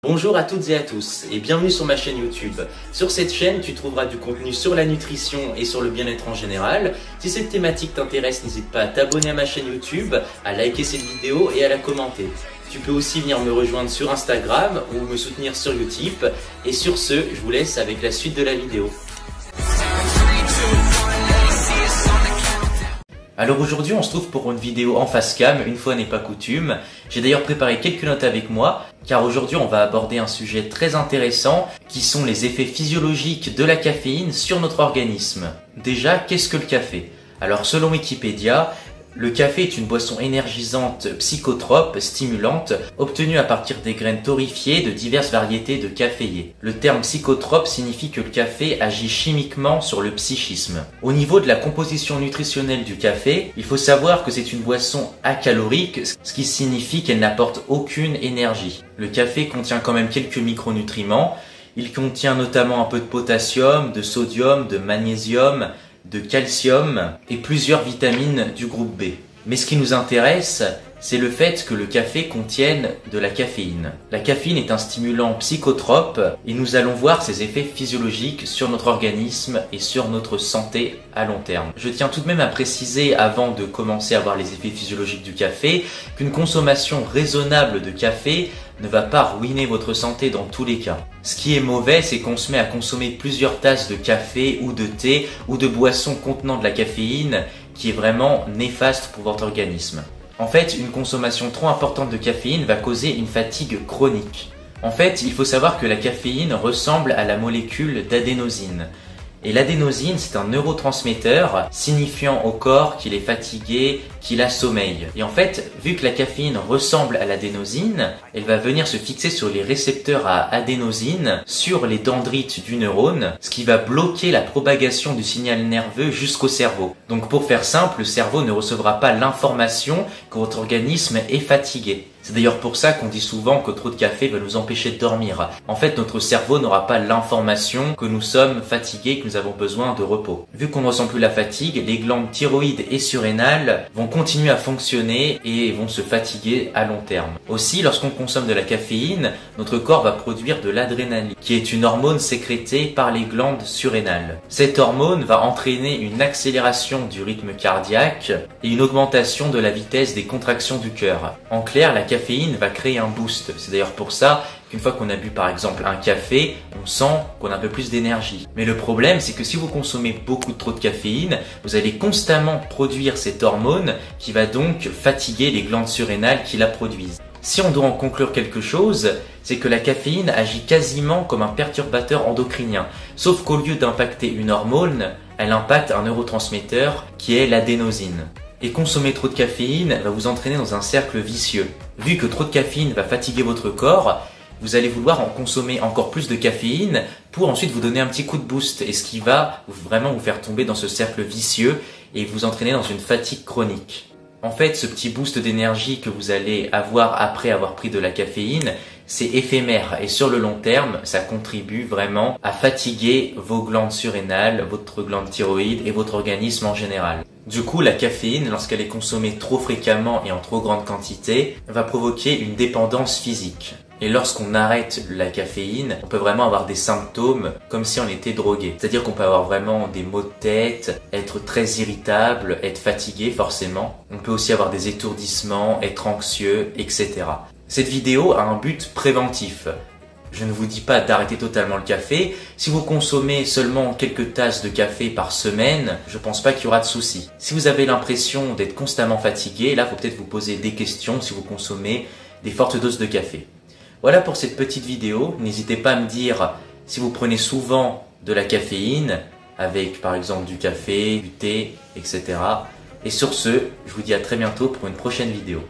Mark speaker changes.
Speaker 1: Bonjour à toutes et à tous et bienvenue sur ma chaîne YouTube. Sur cette chaîne, tu trouveras du contenu sur la nutrition et sur le bien-être en général. Si cette thématique t'intéresse, n'hésite pas à t'abonner à ma chaîne YouTube, à liker cette vidéo et à la commenter. Tu peux aussi venir me rejoindre sur Instagram ou me soutenir sur Utip. Et sur ce, je vous laisse avec la suite de la vidéo. Alors aujourd'hui on se trouve pour une vidéo en face cam, une fois n'est pas coutume. J'ai d'ailleurs préparé quelques notes avec moi, car aujourd'hui on va aborder un sujet très intéressant, qui sont les effets physiologiques de la caféine sur notre organisme. Déjà, qu'est-ce que le café? Alors selon Wikipédia, le café est une boisson énergisante, psychotrope, stimulante, obtenue à partir des graines torréfiées de diverses variétés de caféiers. Le terme psychotrope signifie que le café agit chimiquement sur le psychisme. Au niveau de la composition nutritionnelle du café, il faut savoir que c'est une boisson acalorique, ce qui signifie qu'elle n'apporte aucune énergie. Le café contient quand même quelques micronutriments. Il contient notamment un peu de potassium, de sodium, de magnésium, de calcium et plusieurs vitamines du groupe B. Mais ce qui nous intéresse, c'est le fait que le café contienne de la caféine. La caféine est un stimulant psychotrope et nous allons voir ses effets physiologiques sur notre organisme et sur notre santé à long terme. Je tiens tout de même à préciser, avant de commencer à voir les effets physiologiques du café, qu'une consommation raisonnable de café ne va pas ruiner votre santé dans tous les cas. Ce qui est mauvais, c'est qu'on se met à consommer plusieurs tasses de café ou de thé ou de boissons contenant de la caféine, qui est vraiment néfaste pour votre organisme. En fait, une consommation trop importante de caféine va causer une fatigue chronique. En fait, il faut savoir que la caféine ressemble à la molécule d'adénosine. Et l'adénosine, c'est un neurotransmetteur signifiant au corps qu'il est fatigué, qu'il a sommeil. Et en fait, vu que la caféine ressemble à l'adénosine, elle va venir se fixer sur les récepteurs à adénosine, sur les dendrites du neurone, ce qui va bloquer la propagation du signal nerveux jusqu'au cerveau. Donc pour faire simple, le cerveau ne recevra pas l'information que votre organisme est fatigué. C'est d'ailleurs pour ça qu'on dit souvent que trop de café va nous empêcher de dormir. En fait, notre cerveau n'aura pas l'information que nous sommes fatigués, que nous avons besoin de repos. Vu qu'on ne ressent plus la fatigue, les glandes thyroïdes et surrénales vont continuer à fonctionner et vont se fatiguer à long terme. Aussi, lorsqu'on consomme de la caféine, notre corps va produire de l'adrénaline, qui est une hormone sécrétée par les glandes surrénales. Cette hormone va entraîner une accélération du rythme cardiaque et une augmentation de la vitesse des contractions du cœur. En clair, la caféine va créer un boost. C'est d'ailleurs pour ça qu'une fois qu'on a bu par exemple un café, on sent qu'on a un peu plus d'énergie. Mais le problème, c'est que si vous consommez trop de caféine, vous allez constamment produire cette hormone qui va donc fatiguer les glandes surrénales qui la produisent. Si on doit en conclure quelque chose, c'est que la caféine agit quasiment comme un perturbateur endocrinien, sauf qu'au lieu d'impacter une hormone, elle impacte un neurotransmetteur qui est l'adénosine. Et consommer trop de caféine va vous entraîner dans un cercle vicieux. Vu que trop de caféine va fatiguer votre corps, vous allez vouloir en consommer encore plus de caféine pour ensuite vous donner un petit coup de boost, et ce qui va vraiment vous faire tomber dans ce cercle vicieux et vous entraîner dans une fatigue chronique. En fait, ce petit boost d'énergie que vous allez avoir après avoir pris de la caféine, c'est éphémère et sur le long terme, ça contribue vraiment à fatiguer vos glandes surrénales, votre glande thyroïde et votre organisme en général. Du coup, la caféine, lorsqu'elle est consommée trop fréquemment et en trop grande quantité, va provoquer une dépendance physique. Et lorsqu'on arrête la caféine, on peut vraiment avoir des symptômes comme si on était drogué. C'est-à-dire qu'on peut avoir vraiment des maux de tête, être très irritable, être fatigué forcément. On peut aussi avoir des étourdissements, être anxieux, etc. Cette vidéo a un but préventif. Je ne vous dis pas d'arrêter totalement le café. Si vous consommez seulement quelques tasses de café par semaine, je pense pas qu'il y aura de soucis. Si vous avez l'impression d'être constamment fatigué, là, faut peut-être vous poser des questions si vous consommez des fortes doses de café. Voilà pour cette petite vidéo. N'hésitez pas à me dire si vous prenez souvent de la caféine, avec par exemple du café, du thé, etc. Et sur ce, je vous dis à très bientôt pour une prochaine vidéo.